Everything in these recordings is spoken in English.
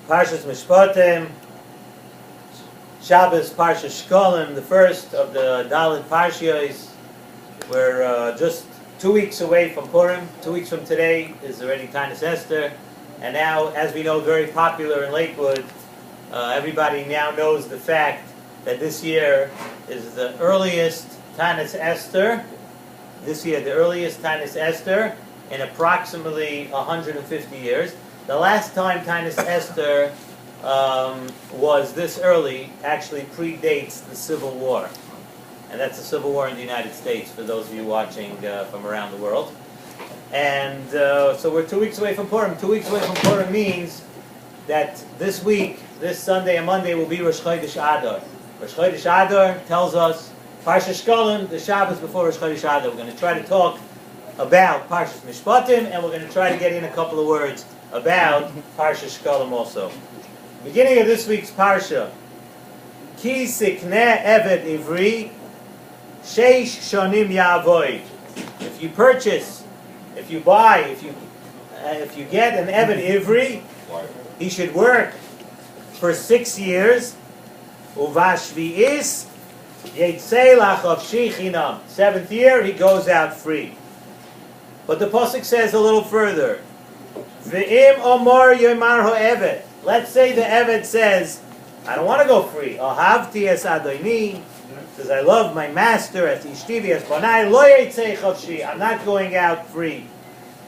Parshas Mishpatim, Shabbos Parshas Shekalim, the first of the Dalit Parshiyos. We're just 2 weeks away from Purim. 2 weeks from today is already S.s.s. And now, as we know, very popular in Lakewood, everybody now knows the fact that this year is the earliest S.s.s. This year, the earliest S.s.s. in approximately 150 years. The last time S.s.s. was this early actually predates the Civil War. And that's the Civil War in the United States, for those of you watching from around the world. And so we're 2 weeks away from Purim. 2 weeks away from Purim means that this week, this Sunday and Monday, will be Rosh Chodesh Adar. Rosh Chodesh Adar tells us Parshas Shekalim, the Shabbos before Rosh Chodesh Adar. We're going to try to talk about Parshas Mishpatim, and we're going to try to get in a couple of words about Parshas Shekalim also. Beginning of this week's Parsha, Ki sikneh eved ivri, sheish shonim ya'avoid. If you purchase, if you buy, if you get an eved ivri, he should work for 6 years. Uvashvi'is yetzei lachavshi chinam. 7th year, he goes out free. But the pasuk says a little further, Ve'im omar yomar ha'eved. Let's say the Eved says, I don't want to go free. Ahavti es adoini, says I love my master, as ishtivi es bonai, lo yetzei chavshi. I'm not going out free.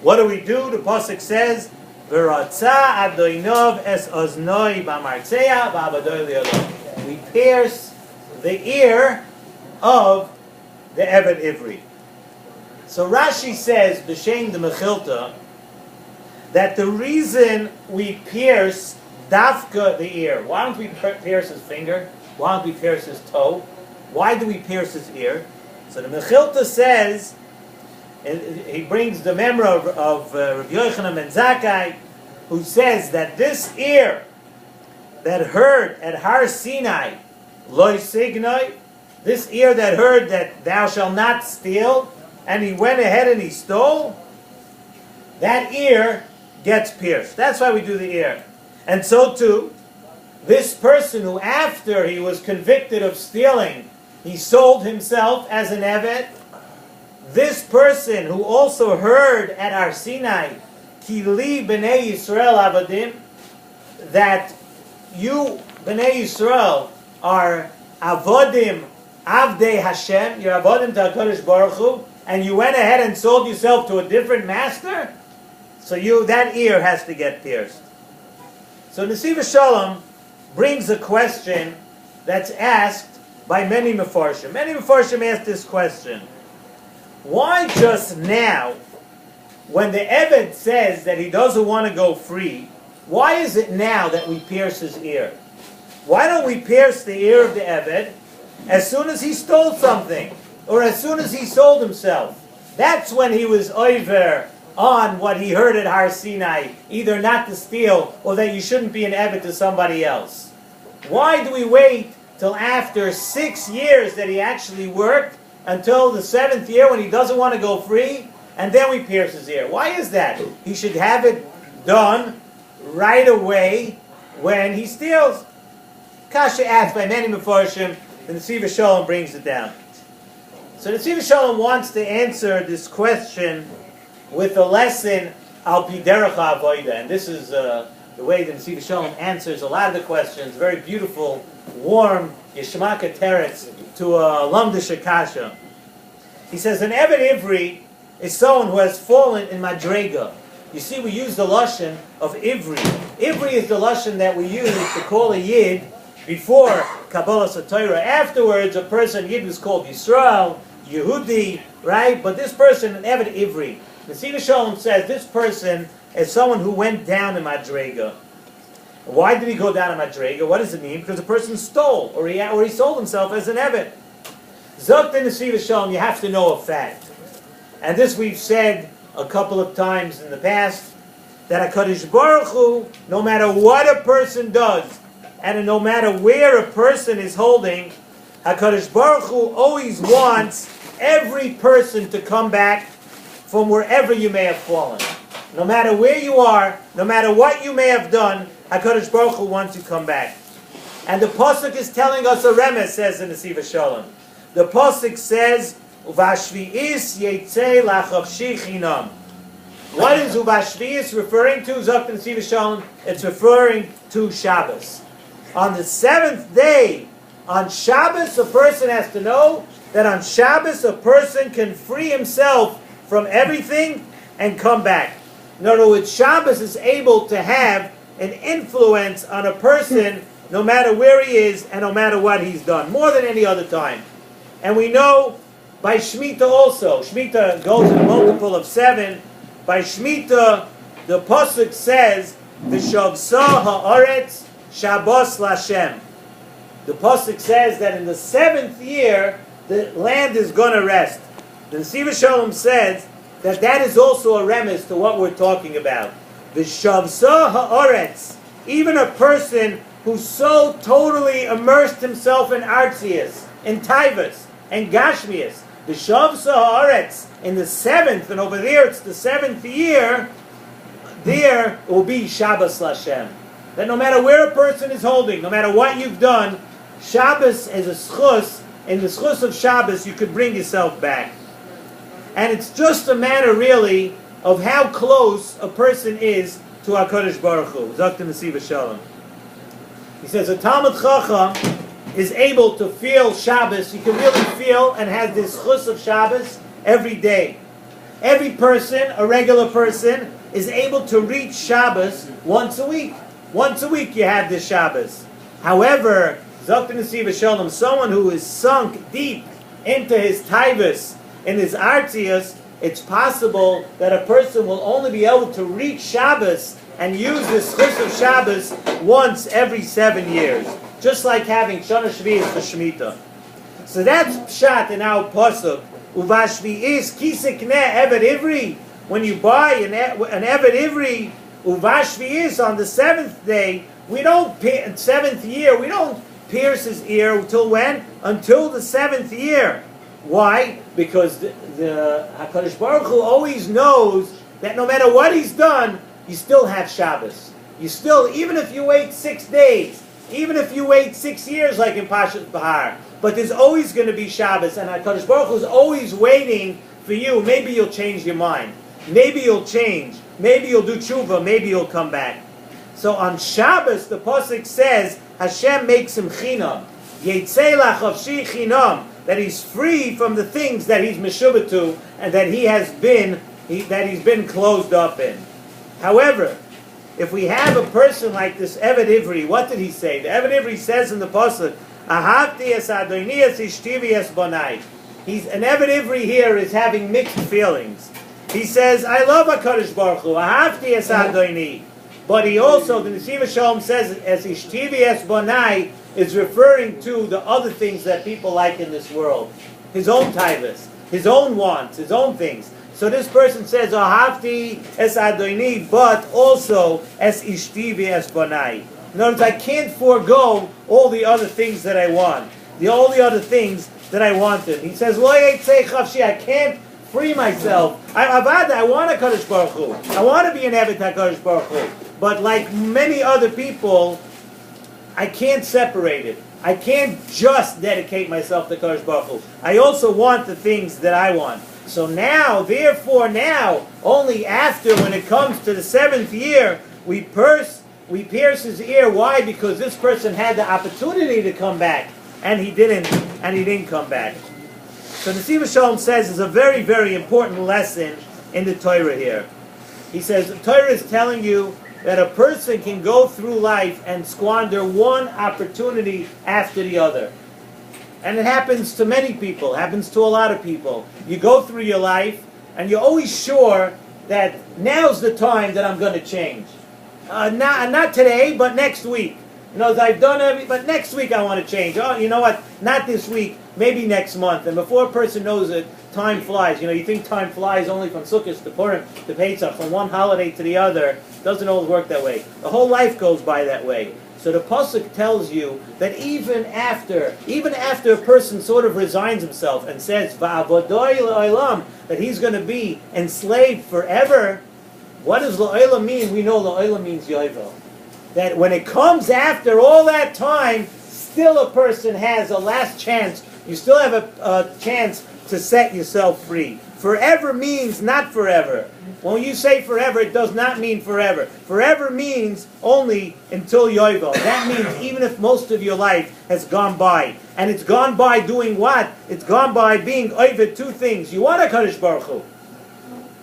What do we do? The pasuk says, V'ratza adoinov es oznoi b'martzeya v'abadoi li'olom. We pierce the ear of the Eved Ivri. So Rashi says, B'shem the Mechilta, that the reason we pierce Dafka the ear, why don't we pierce his finger? Why don't we pierce his toe? Why do we pierce his ear? So the Mechilta says, he brings the memory of Rabbi Yochanan ben Zakkai, who says that this ear that heard at Har Sinai, Loi Signoi, this ear that heard that thou shalt not steal, and he went ahead and he stole, that ear gets pierced. That's why we do the ear. And so too, this person who after he was convicted of stealing, he sold himself as an Eved, this person who also heard at Har Sinai, Ki li b'nei Yisrael avadim, that you, b'nei Yisrael, are avodim, avdei Hashem, you're avodim to HaKadosh Baruch Hu, and you went ahead and sold yourself to a different master, so that ear has to get pierced. So Nesiv Shalom brings a question that's asked by many Mefarshim. Many Mefarshim ask this question. Why just now, when the Eved says that he doesn't want to go free, why is it now that we pierce his ear? Why don't we pierce the ear of the Eved as soon as he stole something, or as soon as he sold himself? That's when he was over on what he heard at Har Sinai, either not to steal or that you shouldn't be an Eved to somebody else. Why do we wait till after 6 years that he actually worked, until the 7th year when he doesn't want to go free, and then we pierce his ear? Why is that? He should have it done right away when he steals. Kasha asked by many Mefarshim, and the Nesiv Shalom brings it down. So the Nesiv Shalom wants to answer this question with a lesson al pi derech ha'avoda, and this is the way that Nesiv Shalom answers a lot of the questions. Very beautiful, warm, yeshmaka teretz to a lamdish kasha. He says an Eved Ivri is someone who has fallen in madrega. You see, we use the lashon of Ivri. Ivri is the lashon that we use to call a yid before Kabbalah Torah. Afterwards, a person, yid, was called Yisrael, Yehudi, right? But this person, an Eved Ivri, the Nesiv Shalom says this person is someone who went down in madrega. Why did he go down in madrega? What does it mean? Because the person stole, or he sold himself as an Eved. Zok the Nesiv Shalom, you have to know a fact. And this we've said a couple of times in the past, that HaKadosh Baruch Hu, no matter what a person does, and no matter where a person is holding, HaKadosh Baruch Hu always wants every person to come back from wherever you may have fallen. No matter where you are, no matter what you may have done, HaKadosh Baruch Hu wants you to come back. And the Pasuk is telling us a remes, says in the Siva Shalom. The Pasuk says, Uvashvi'is yetzei lachavshi chinam. What is Uvashvi'is referring to? Zok in the Siva Shalom. It's referring to Shabbos. On the seventh day, on Shabbos, a person has to know that on Shabbos a person can free himself from everything and come back. In other words, Shabbos is able to have an influence on a person no matter where he is and no matter what he's done, more than any other time. And we know by Shemitah also. Shemitah goes in a multiple of 7. By Shemitah, the Pasuk says, V'shavsa ha'aretz Shabbos Lashem. The Pasuk says that in the 7th year, the land is going to rest. The Siva Shalom says that is also a remes to what we're talking about. V'shavsa ha'aretz. Even a person who so totally immersed himself in Artzias, in Taivas, and Gashmias, V'shavsa ha'aretz, in the 7th, and over there it's the 7th year, there will be Shabbos Lashem. That no matter where a person is holding, no matter what you've done, Shabbos is a schus. In the schus of Shabbos, you could bring yourself back. And it's just a matter, really, of how close a person is to HaKadosh Baruch Hu. Zakta Nesiva Shalom. He says, a Talmud Chacham is able to feel Shabbos. He can really feel and has this schus of Shabbos every day. Every person, a regular person, is able to reach Shabbos once a week. Once a week you have this Shabbos. However, Zakta Nesiva Shalom, someone who is sunk deep into his taivas, in his artias, it's possible that a person will only be able to reach Shabbos and use the schus of Shabbos once every 7 years. Just like having Shana Shvi'is for Shemitah. So that's pshat in our pasuk. Uvashvi'is kisekne eved ivri. When you buy an eved ivri, uvashvi'is on the 7th day, we don't 7th year, we don't pierce his ear until when? Until the 7th year. Why? Because the HaKadosh Baruch Hu always knows that no matter what he's done, you still have Shabbos. You still, even if you wait 6 days, even if you wait 6 years like in Parshas Bahar, but there's always going to be Shabbos, and HaKadosh Baruch Hu is always waiting for you. Maybe you'll change your mind. Maybe you'll change. Maybe you'll do tshuva. Maybe you'll come back. So on Shabbos, the Pasuk says, Hashem makes him chinam. Yetzei lachavshi chinam. That he's free from the things that he's meshubah to, and that he's been closed up in. However, if we have a person like this Eved Ivri, what did he say? The Eved Ivri says in the Pasuk, Ahavti es Adoni es ishtivi es bonai. An Eved Ivri here is having mixed feelings. He says, I love HaKadosh Baruch Hu, Ahavti es Adoni. But he also, the Nesiva Shalom says, as ishtivi es bonai, is referring to the other things that people like in this world. His own taivas, his own wants, his own things. So this person says, Ahavti es Adoni, but also es ishtivi es bonai. In other words, I can't forego all the other things that I want. All the other things that I wanted. He says, Lo yetzei chavshi, I can't free myself. I want a HaKadosh Baruch Hu. I want to be an Eved HaKadosh Baruch Hu. But like many other people, I can't separate it. I can't just dedicate myself to HaKadosh Baruch Hu. I also want the things that I want. So now, therefore now, only after, when it comes to the 7th year, we pierce his ear. Why? Because this person had the opportunity to come back, and he didn't come back. So the Nesiva Shalom says is a very, very important lesson in the Torah here. He says the Torah is telling you that a person can go through life and squander one opportunity after the other. And it happens to many people, happens to a lot of people. You go through your life, and you're always sure that now's the time that I'm going to change. Not today, but next week. You know, I've done but next week I want to change. Oh, you know what? Not this week, maybe next month. And before a person knows it, time flies. You know, you think time flies only from Sukkot to Purim to Pesach, from one holiday to the other. It doesn't always work that way. The whole life goes by that way. So the Pasuk tells you that even after a person sort of resigns himself and says, Va'avodoi le'olam, that he's going to be enslaved forever, What does la'olam mean? We know la'olam means yovel. That when it comes after all that time, still a person has a last chance. You still have a chance to set yourself free. Forever means not forever. When you say forever, it does not mean forever. Forever means only until yovel. That means even if most of your life has gone by. And it's gone by doing what? It's gone by being over two things. You want HaKadosh Baruch Hu.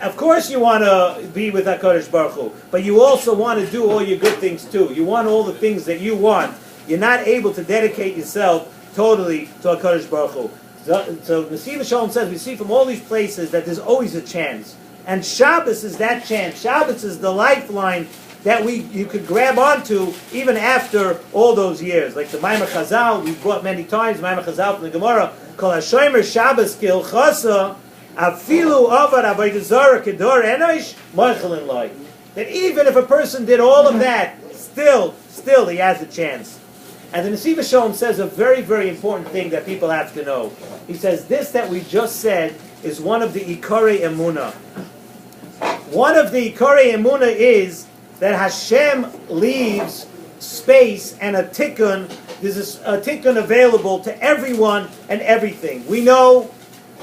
Of course you want to be with HaKadosh Baruch Hu, but you also want to do all your good things too. You want all the things that you want. You're not able to dedicate yourself totally to HaKadosh Baruch Hu. So Nesiv Shalom says, we see from all these places that there's always a chance. And Shabbos is that chance. Shabbos is the lifeline that you could grab onto even after all those years. Like the Maimar Chazal, we've brought many times, Maimar Chazal from the Gemara, Kol HaShomer Shabbos Kilchasa, Afilu Avad Avodah Zarah Kedor Enosh Moichelin Loi. That even if a person did all of that, still he has a chance. And the Nesiv Shalom says a very, very important thing that people have to know. He says this that we just said is one of the Ikarei Emunah. One of the Ikarei Emunah is that Hashem leaves space and a tikkun. There's a tikkun available to everyone and everything. We know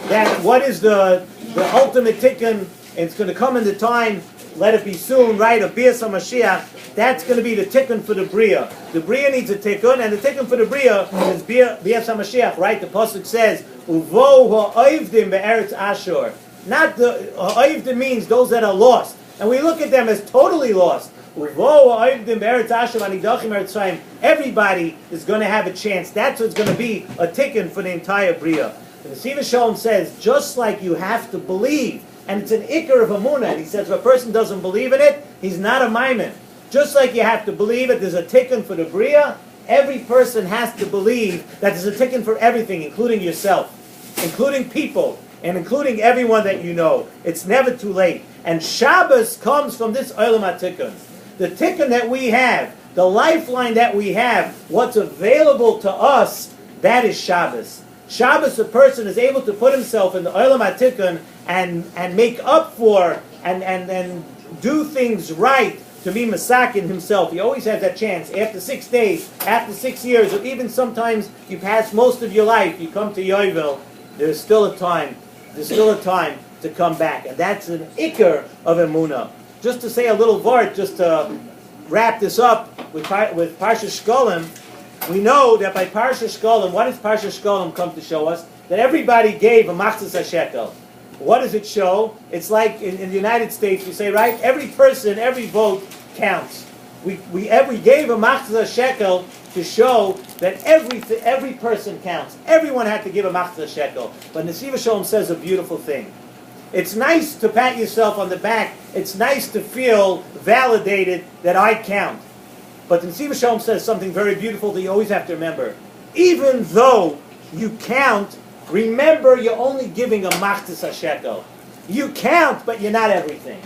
that what is the ultimate tikkun, it's going to come in the time, let it be soon, right, of Bias HaMashiach. That's going to be the tikkun for the Bria. The Bria needs a tikkun, and the tikkun for the Bria is Bias HaMashiach, right? The Pasuk says, Uvo ha'oivdim be'eretz Ashur. Not the ha'oivdim means those that are lost. And we look at them as totally lost. Uvo ha'oivdim be'eretz Ashur anidachim eretzayim. Everybody is going to have a chance. That's what's going to be a tikkun for the entire Bria. The Nesiv Shalom says, just like you have to believe, and it's an ikar of Amunah, and he says if a person doesn't believe in it, he's not a maimin. Just like you have to believe it, there's a tikkun for the Bria, every person has to believe that there's a tikkun for everything, including yourself, including people, and including everyone that you know. It's never too late. And Shabbos comes from this Olam HaTikkun. The tikkun that we have, the lifeline that we have, what's available to us, that is Shabbos. Shabbos, a person is able to put himself in the Olam HaTikkun and make up for and do things right to be masakin himself. He always has that chance. After 6 days, after 6 years, or even sometimes you pass most of your life, you come to Yovel, there's still a time. There's still a time to come back. And that's an ikar of Emunah. Just to say a little word, just to wrap this up with Parshas Shekalim, we know that by Parshas Shekalim, what does Parshas Shekalim come to show us? That everybody gave a machzas hashekel. What does it show? It's like in the United States, we say, right? Every person, every vote counts. We gave a machzas shekel to show that every person counts. Everyone had to give a machzas shekel. But Nesiv Shalom says a beautiful thing. It's nice to pat yourself on the back. It's nice to feel validated that I count. But the Nesiv Shalom says something very beautiful that you always have to remember. Even though you count, remember you're only giving a machzas hashekel. You count, but you're not everything.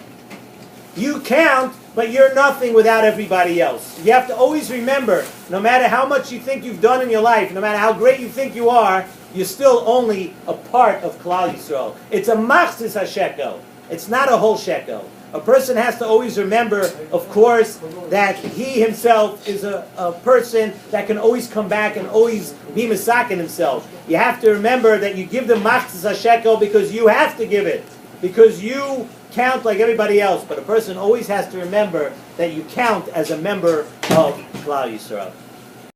You count, but you're nothing without everybody else. You have to always remember, no matter how much you think you've done in your life, no matter how great you think you are, you're still only a part of Klal Yisrael. It's a machzas hashekel. It's not a whole shekel. A person has to always remember, of course, that he himself is a person that can always come back and always be masakin himself. You have to remember that you give the machzas hashekel because you have to give it. Because you count like everybody else. But a person always has to remember that you count as a member of Klal Yisrael.